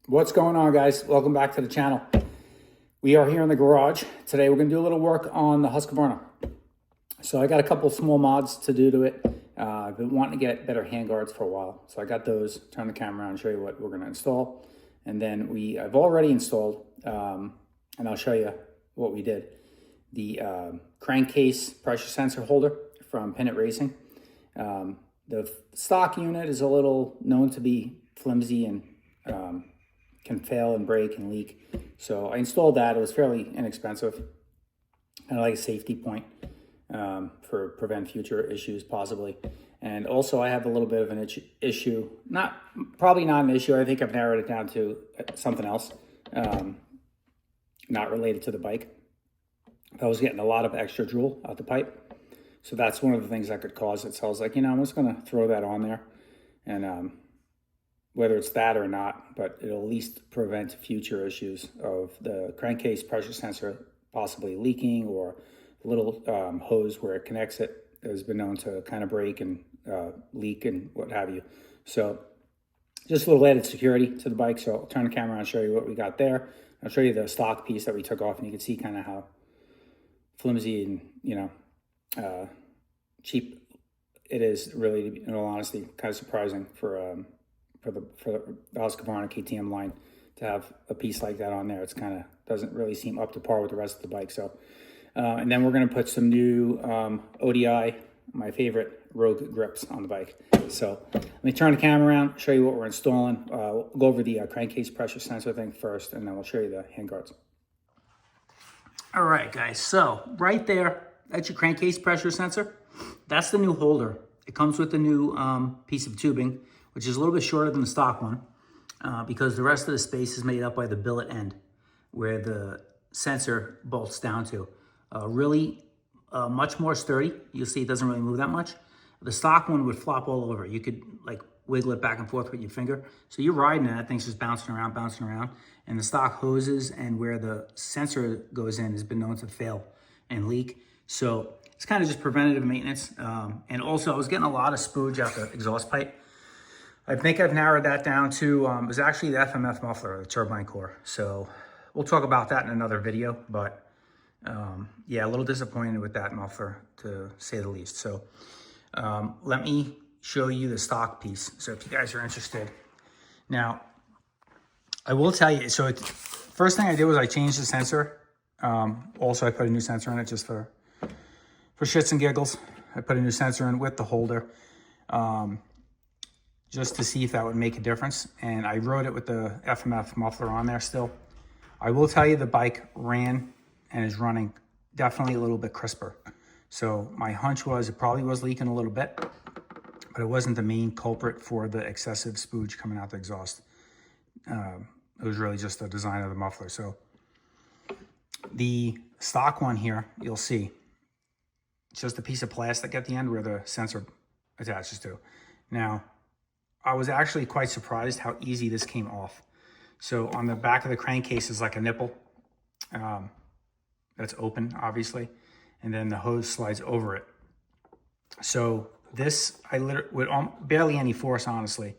What's going on, guys? Welcome back to the channel. We are here in the garage. Today we're going to do a little work on the Husqvarna. So I got a couple small mods to do to it. I've been wanting to get better handguards for a while. So I got those. Turn the camera around and show you what we're going to install. And then I've already installed, and I'll show you what we did. The crankcase pressure sensor holder from Pinit Racing. The stock unit is a little known to be flimsy and can fail and break and leak. So I installed that. It was fairly inexpensive, kind of like a safety point for prevent future issues possibly. And also I have a little bit of an issue, probably not an issue. I think I've narrowed it down to something else, not related to the bike. I was getting a lot of extra drool out the pipe. So that's one of the things that could cause it. So I was like, I'm just gonna throw that on there, and whether it's that or not, but it'll at least prevent future issues of the crankcase pressure sensor possibly leaking, or the little hose where it connects it has been known to kind of break and leak and what have you. So just a little added security to the bike. So I'll turn the camera around and show you what we got there. I'll show you the stock piece that we took off, and you can see kind of how flimsy and, cheap it is, really, in all honesty. Kind of surprising for the Husqvarna KTM line to have a piece like that on there. It's kind of doesn't really seem up to par with the rest of the bike. So, and then we're going to put some new ODI, my favorite, Rogue grips on the bike. So let me turn the camera around, show you what we're installing. We'll go over the crankcase pressure sensor thing first, and then we'll show you the handguards. All right, guys. So right there, that's your crankcase pressure sensor. That's the new holder. It comes with the new piece of tubing, which is a little bit shorter than the stock one, because the rest of the space is made up by the billet end, where the sensor bolts down to. Really much more sturdy. You'll see it doesn't really move that much. The stock one would flop all over. You could like wiggle it back and forth with your finger. So you're riding it, that thing's just bouncing around. And the stock hoses and where the sensor goes in has been known to fail and leak. So it's kind of just preventative maintenance. And also I was getting a lot of spooge out the exhaust pipe. I think I've narrowed that down to, it was actually the FMF muffler, the turbine core. So we'll talk about that in another video, but yeah, a little disappointed with that muffler, to say the least. So let me show you the stock piece. So if you guys are interested. Now, I will tell you, so first thing I did was I changed the sensor. Also I put a new sensor in it just for shits and giggles. I put a new sensor in with the holder. Just to see if that would make a difference. And I rode it with the FMF muffler on there still. I will tell you the bike ran and is running definitely a little bit crisper. So my hunch was it probably was leaking a little bit, but it wasn't the main culprit for the excessive spooge coming out the exhaust. It was really just the design of the muffler. So the stock one here, you'll see, it's just a piece of plastic at the end where the sensor attaches to. Now, I was actually quite surprised how easy this came off. So on the back of the crankcase is like a nipple that's open, obviously, and then the hose slides over it. So this, I literally, with barely any force, honestly,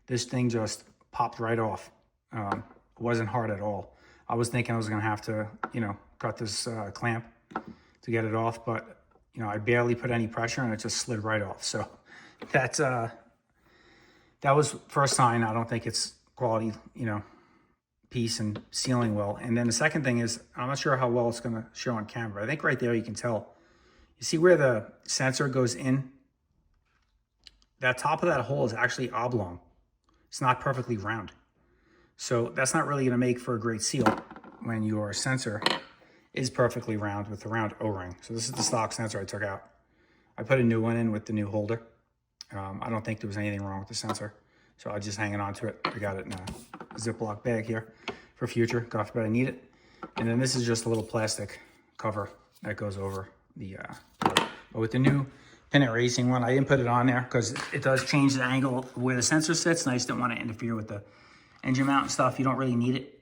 this thing just popped right off. It wasn't hard at all. I was thinking I was gonna have to, cut this clamp to get it off, but I barely put any pressure and it just slid right off. So that's that was first sign. I don't think it's quality, piece and sealing well. And then the second thing is, I'm not sure how well it's gonna show on camera. I think right there you can tell. You see where the sensor goes in? That top of that hole is actually oblong. It's not perfectly round. So that's not really gonna make for a great seal when your sensor is perfectly round with the round O-ring. So this is the stock sensor I took out. I put a new one in with the new holder. I don't think there was anything wrong with the sensor, so I just hanging on to it. I got it in a Ziploc bag here for future, God forbid I need it. And then this is just a little plastic cover that goes over the, but with the new Pinit Racing one, I didn't put it on there because it does change the angle where the sensor sits, and I just didn't want to interfere with the engine mount and stuff. You don't really need it.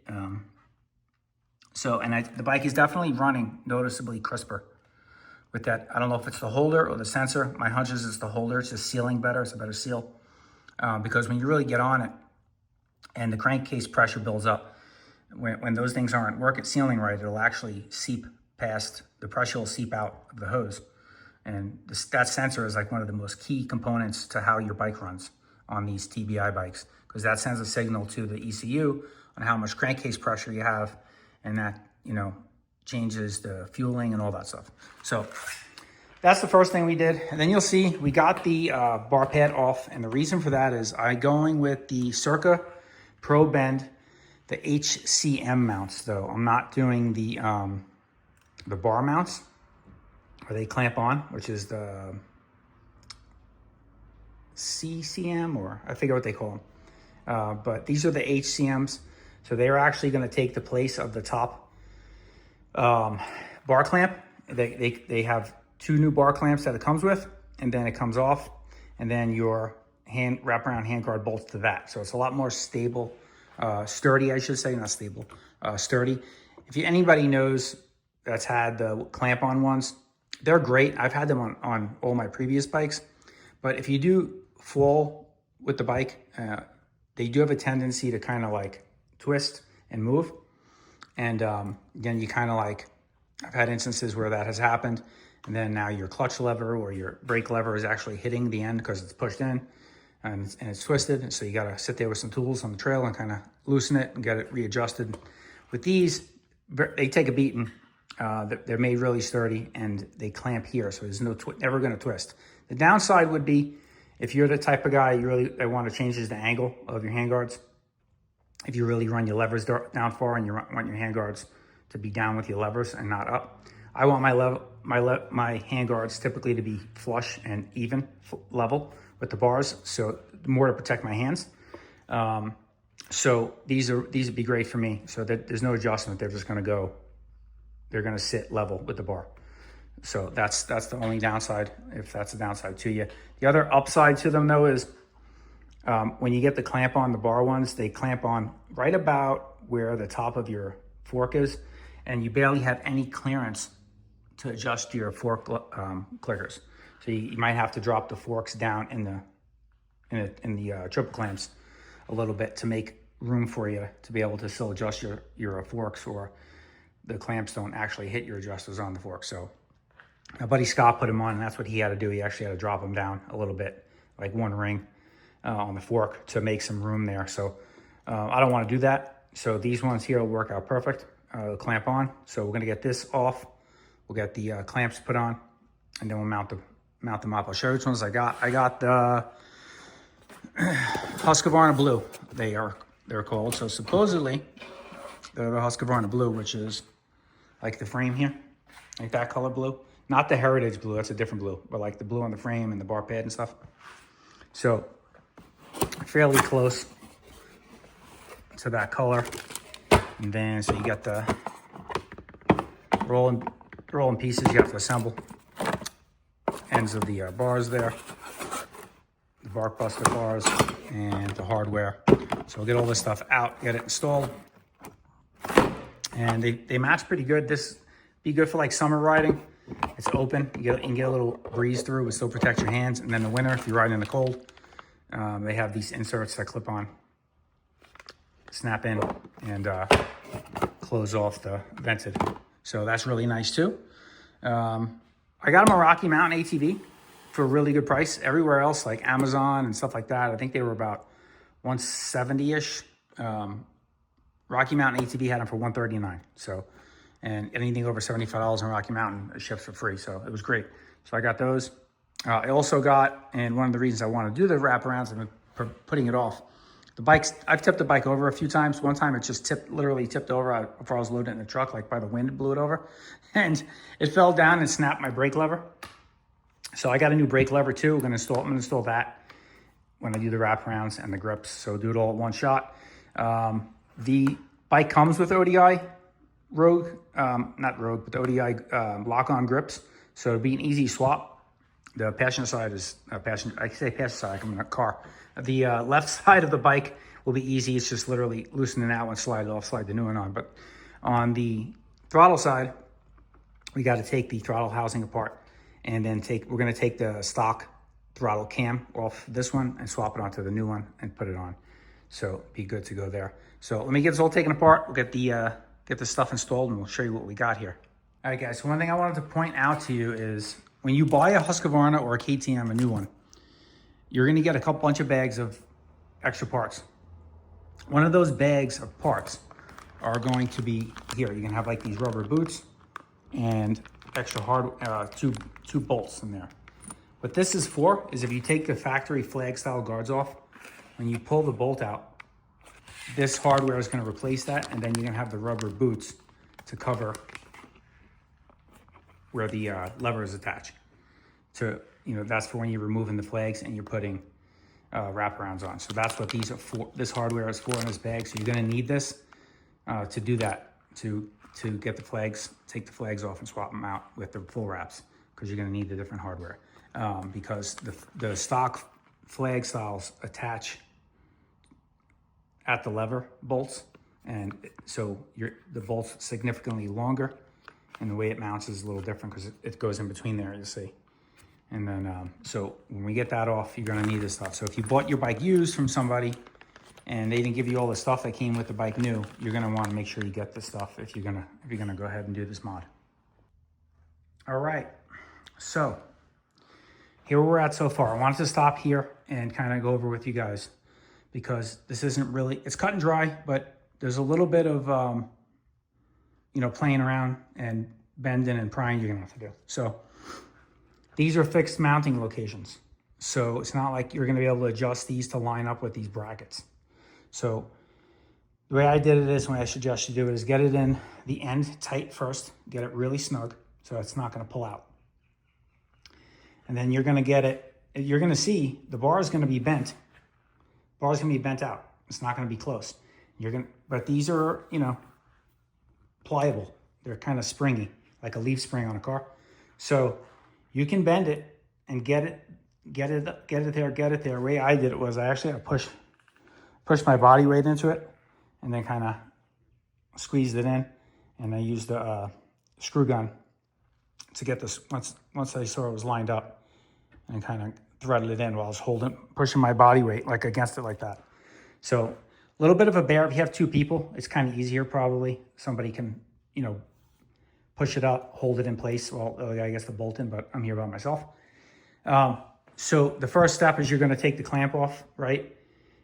The bike is definitely running noticeably crisper with that. I don't know if it's the holder or the sensor. My hunch is it's the holder. It's just sealing better. It's a better seal. Because when you really get on it, and the crankcase pressure builds up. When those things aren't sealing right, it'll actually seep past, the pressure will seep out of the hose. And that sensor is like one of the most key components to how your bike runs on these TBI bikes, because that sends a signal to the ECU on how much crankcase pressure you have, and that, you know, changes the fueling and all that stuff. So that's the first thing we did. And then you'll see we got the bar pad off, and the reason for that is I'm going with the Cyrca probend, the HCM mounts though. I'm not doing the bar mounts where they clamp on, which is the CCM, or I forget what they call them. But these are the HCMs. So they're actually gonna take the place of the top bar clamp. They have 2 new bar clamps that it comes with, and then it comes off, and then your wraparound handguard bolts to that. So it's a lot more stable, sturdy, I should say, not stable, sturdy. If anybody knows that's had the clamp-on ones, they're great. I've had them on all my previous bikes, but if you do fall with the bike, they do have a tendency to kind of like twist and move. And again, you kind of like, I've had instances where that has happened, and then now your clutch lever or your brake lever is actually hitting the end because it's pushed in and it's twisted. And so you got to sit there with some tools on the trail and kind of loosen it and get it readjusted. With these, they take a beating. They're made really sturdy, and they clamp here, so there's never going to twist. The downside would be if you're the type of guy you really want to change the angle of your handguards. If you really run your levers down far and you want your handguards to be down with your levers and not up. I want my handguards typically to be flush and even level with the bars, so more to protect my hands. So these would be great for me. So that there's no adjustment. They're just going to go. They're going to sit level with the bar. So that's the only downside, if that's a downside to you. The other upside to them though is when you get the clamp on the bar ones, they clamp on right about where the top of your fork is, and you barely have any clearance to adjust your fork clickers. So you might have to drop the forks down in the triple clamps a little bit to make room for you to be able to still adjust your forks, or the clamps don't actually hit your adjusters on the fork. So my buddy Scott put them on, and that's what he had to do. He actually had to drop them down a little bit, like 1 ring on the fork to make some room there. So I don't want to do that. So these ones here will work out perfect. Clamp on. So we're going to get this off. We'll get the clamps put on, and then we'll mount them up. I'll show you which ones I got. I got the Husqvarna Blue. They're called. So supposedly they're the Husqvarna Blue, which is like the frame here, like that color blue. Not the Heritage Blue. That's a different blue, but like the blue on the frame and the bar pad and stuff. So fairly close to that color. And then so you got the rolling pieces you have to assemble. Ends of the bars there, the bark buster bars, and the hardware. So we'll get all this stuff out, get it installed. And they match pretty good. This be good for like summer riding. It's open, you can get a little breeze through, but still protect your hands. And then the winter, if you're riding in the cold, they have these inserts that clip on, snap in, and close off the vented. So that's really nice too. I got them a Rocky Mountain ATV for a really good price. Everywhere else, like Amazon and stuff like that, I think they were about 170-ish. Rocky Mountain ATV had them for $139. So, and anything over $75 on Rocky Mountain, it ships for free. So it was great. So I got those. I also got, and one of the reasons I want to do the wraparounds and putting it off, the bikes, I've tipped the bike over a few times. One time it just literally tipped over before I was loading it in the truck, like by the wind blew it over. And it fell down and snapped my brake lever. So I got a new brake lever too. I'm gonna install that when I do the wraparounds and the grips. So do it all at one shot. The bike comes with ODI Rogue, not Rogue, but the ODI lock-on grips. So it'll be an easy swap. The passenger side is, I say passenger side, I'm in a car. The left side of the bike will be easy. It's just literally loosening that one, slide it off, slide the new one on. But on the throttle side, we got to take the throttle housing apart, and then we're going to take the stock throttle cam off this one and swap it onto the new one and put it on. So be good to go there. So let me get this all taken apart. We'll get the stuff installed and we'll show you what we got here. All right, guys, so one thing I wanted to point out to you is when you buy a Husqvarna or a KTM, a new one, you're gonna get a bunch of bags of extra parts. One of those bags of parts are going to be here. You can have like these rubber boots and extra hard, two bolts in there. What this is for is if you take the factory flag style guards off, when you pull the bolt out, this hardware is gonna replace that, and then you're gonna have the rubber boots to cover where the lever is attached. So, that's for when you're removing the flags and you're putting wraparounds on. So that's what these are for. This hardware is for in this bag. So you're gonna need this to do that, to get the flags, take the flags off and swap them out with the full wraps, because you're gonna need the different hardware. Because the stock flag styles attach at the lever bolts, and so the bolt's significantly longer, and the way it mounts is a little different because it goes in between there, you see. And then, so when we get that off, you're gonna need this stuff. So if you bought your bike used from somebody and they didn't give you all the stuff that came with the bike new, you're gonna wanna make sure you get this stuff if you're gonna go ahead and do this mod. All right, so here we're at so far. I wanted to stop here and kind of go over with you guys because this isn't really, it's cut and dry, but there's a little bit of, playing around and bending and prying you're gonna have to do. So these are fixed mounting locations. So it's not like you're gonna be able to adjust these to line up with these brackets. So the way I did it is, when I suggest you do it, is get it in the end tight first, get it really snug so it's not gonna pull out. And then you're gonna see the bar is gonna be bent. Bar is gonna be bent out. It's not gonna be close. But these are, pliable. They're kind of springy, like a leaf spring on a car. So you can bend it and get it there. The way I did it was I actually had to push my body weight into it and then kind of squeezed it in. And I used the screw gun to get this, once I saw it was lined up, and kind of threaded it in while I was pushing my body weight like against it like that. So a little bit of a bear. If you have two people, it's kind of easier probably. Somebody can, push it up, hold it in place. Well, I guess the bolt in, but I'm here by myself. So the first step is you're gonna take the clamp off, right?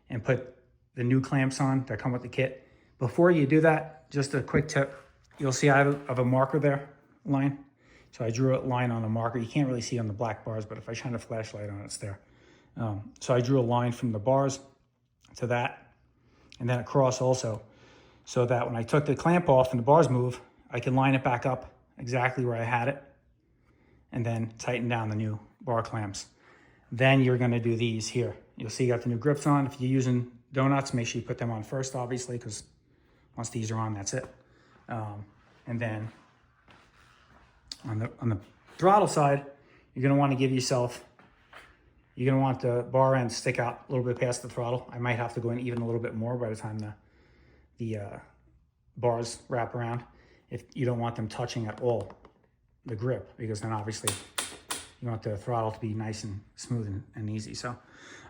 And put the new clamps on that come with the kit. Before you do that, just a quick tip. You'll see I have a marker there, line. So I drew a line on the marker. You can't really see on the black bars, but if I shine a flashlight on it, it's there. So I drew a line from the bars to that, and then across also, so that when I took the clamp off and the bars move, I can line it back up exactly where I had it, and then tighten down the new bar clamps. Then you're gonna do these here. You'll see you got the new grips on. If you're using donuts, make sure you put them on first, obviously, because once these are on, that's it. And then on the throttle side, you're gonna wanna give yourself, you're gonna want the bar end to stick out a little bit past the throttle. I might have to go in even a little bit more by the time the bars wrap around, if you don't want them touching at all the grip, because then obviously you want the throttle to be nice and smooth and easy. So I'm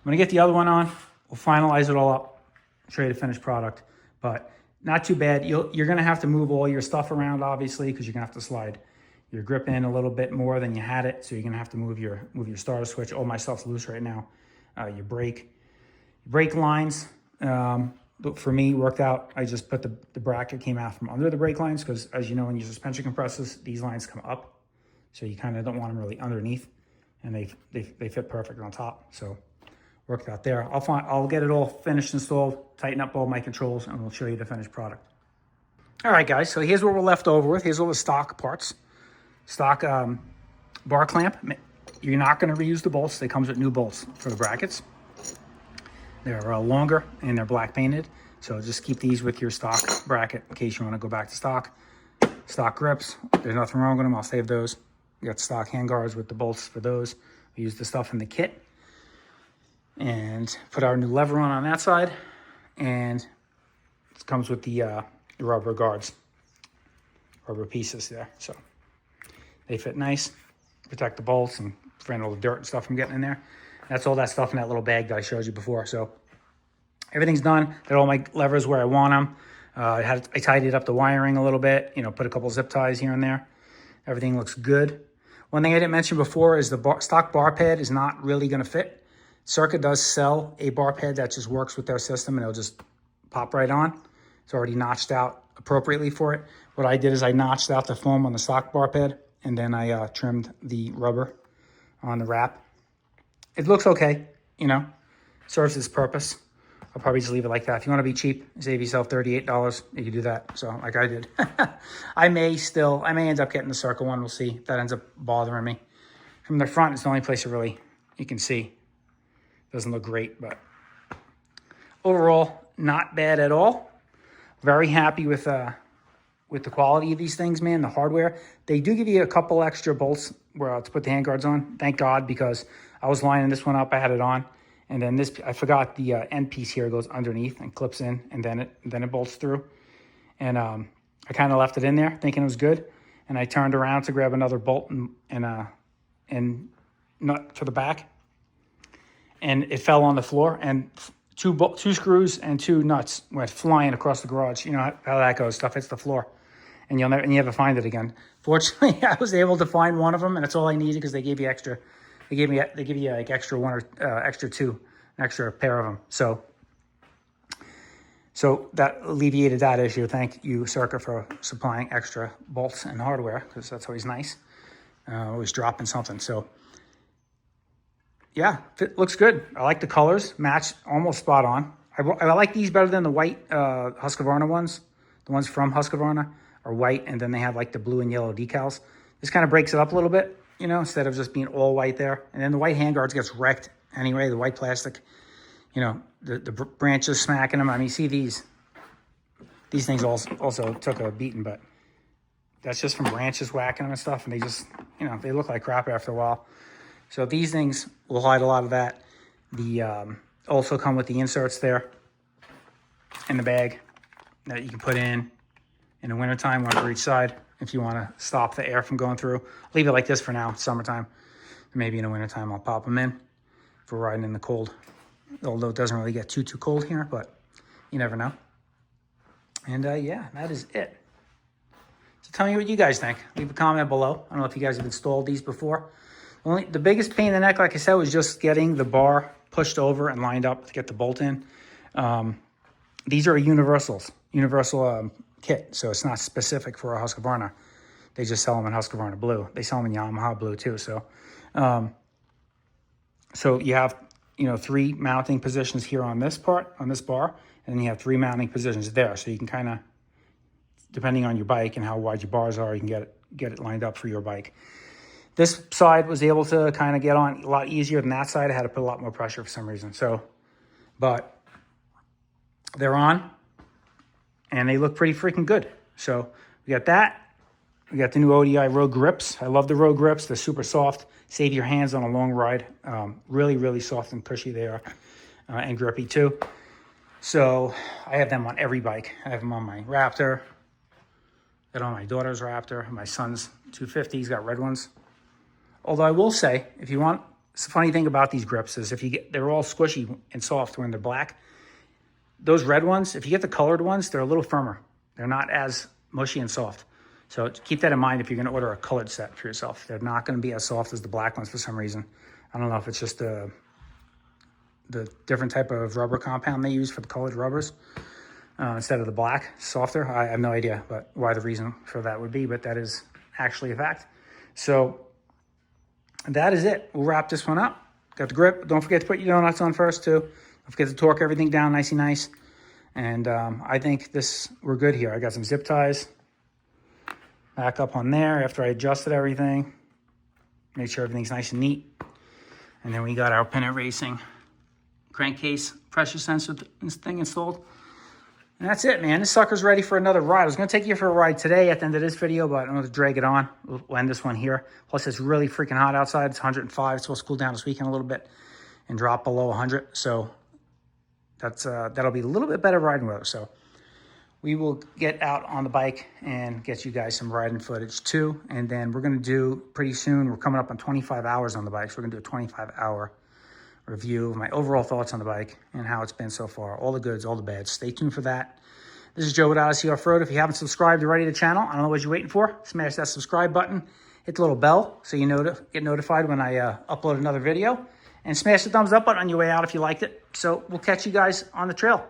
gonna get the other one on. We'll finalize it all up, show you the finished product, but not too bad. You're gonna have to move all your stuff around, obviously, because you're gonna have to slide your grip in a little bit more than you had it. So you're gonna have to move your starter switch. All my stuff's loose right now. Your brake lines, for me, worked out. I just put the bracket came out from under the brake lines, because as you know, when you use suspension compressors, these lines come up. So you kind of don't want them really underneath, and they fit perfect on top. So worked out there. I'll get it all finished, installed, tighten up all my controls, and we'll show you the finished product. All right, guys, so here's what we're left over with. Here's all the stock parts. Stock bar clamp. You're not going to reuse the bolts. They comes with new bolts for the brackets. They're longer and they're black painted. So just keep these with your stock bracket in case you want to go back to stock. Stock grips. There's nothing wrong with them. I'll save those. We got stock hand guards with the bolts for those. We use the stuff in the kit. And put our new lever on that side. And it comes with the rubber guards. Rubber pieces there. So they fit nice. Protect the bolts and prevent all the dirt and stuff from getting in there. That's all that stuff in that little bag that I showed you before. So Everything's done. Got all my levers where I want them. I tidied up the wiring a little bit, you know, put a couple zip ties here and there. Everything looks good. One thing I didn't mention before is the stock bar pad is not really going to fit. Cyrca does sell a bar pad that just works with their system and it'll just pop right on. It's already notched out appropriately for it. What I did is I notched out the foam on the stock bar pad and then I trimmed the rubber on the wrap. It looks okay, you know, serves its purpose. I'll probably just leave it like that. If you want to be cheap, save yourself $38, you can do that. So like I did. I may end up getting the Cyrca one. We'll see. That ends up bothering me. From the front, it's the only place you can see. Doesn't look great, but overall, not bad at all. Very happy with the quality of these things, man. The hardware. They do give you a couple extra bolts to put the handguards on. Thank God, because I was lining this one up. I had it on. And then this, I forgot the end piece here goes underneath and clips in, and then it bolts through. And I kind of left it in there thinking it was good. And I turned around to grab another bolt and nut for the back. And it fell on the floor, and two screws and 2 nuts went flying across the garage. You know how that goes. Stuff hits the floor, and you never find it again. Fortunately, I was able to find one of them, and that's all I needed because they gave you extra. They give you like extra one or extra 2, an extra pair of them. So that alleviated that issue. Thank you, Cyrca, for supplying extra bolts and hardware, because that's always nice. Always dropping something. So yeah, it looks good. I like the colors, match almost spot on. I like these better than the white Husqvarna ones. The ones from Husqvarna are white, and then they have like the blue and yellow decals. This kind of breaks it up a little bit, you know, instead of just being all white there. And then the white handguards gets wrecked anyway, the white plastic, you know, the branches smacking them. I mean, see these things also took a beating, but that's just from branches whacking them and stuff. And they just, you know, they look like crap after a while. So these things will hide a lot of that. The also come with the inserts there in the bag that you can put in the wintertime, one for each side, if you want to stop the air from going through. I'll leave it like this for now, summertime. Maybe in the wintertime I'll pop them in for riding in the cold. Although it doesn't really get too cold here, but you never know. And yeah, that is it. So tell me what you guys think. Leave a comment below. I don't know if you guys have installed these before. The biggest pain in the neck, like I said, was just getting the bar pushed over and lined up to get the bolt in. These are a universal kit, so it's not specific for a Husqvarna. They just sell them in Husqvarna blue. They sell them in Yamaha blue too. So, so you have, you know, 3 mounting positions here on this part, on this bar, and then you have 3 mounting positions there. So you can kind of, depending on your bike and how wide your bars are, you can get it lined up for your bike. This side was able to kind of get on a lot easier than that side. I had to put a lot more pressure for some reason. So, but they're on, and they look pretty freaking good. So we got that. We got the new ODI road grips. I love the road grips. They're super soft. Save your hands on a long ride. Really, really soft and cushy they are, and grippy too. So I have them on every bike. I have them on my Raptor. I got on my daughter's Raptor. My son's 250. He's got red ones. Although I will say, if you want, it's the funny thing about these grips is they're all squishy and soft when they're black. Those red ones, if you get the colored ones, they're a little firmer. They're not as mushy and soft. So keep that in mind if you're going to order a colored set for yourself. They're not going to be as soft as the black ones for some reason. I don't know if it's just the different type of rubber compound they use for the colored rubbers instead of the black, softer. I have no idea why the reason for that would be, but that is actually a fact. So that is it. We'll wrap this one up. Got the grip. Don't forget to put your donuts on first too. Don't forget to torque everything down nicey nice. And I think we're good here. I got some zip ties back up on there after I adjusted everything. Make sure everything's nice and neat. And then we got our Pinit Racing crankcase pressure sensor thing installed. And that's it, man. This sucker's ready for another ride. I was going to take you for a ride today at the end of this video, but I'm going to drag it on. We'll end this one here. Plus, it's really freaking hot outside. It's 105. It's supposed to cool down this weekend a little bit and drop below 100. So that'll be a little bit better riding weather. So we will get out on the bike and get you guys some riding footage too. And then we're going to do pretty soon, we're coming up on 25 hours on the bike. So we're going to do a 25-hour review, my overall thoughts on the bike and how it's been so far. All the goods, all the bads. Stay tuned for that. This is Joe with Odyssey Off-Road. If you haven't subscribed already to the channel, I don't know what you're waiting for. Smash that subscribe button. Hit the little bell so you get notified when I upload another video. And smash the thumbs up button on your way out if you liked it. So we'll catch you guys on the trail.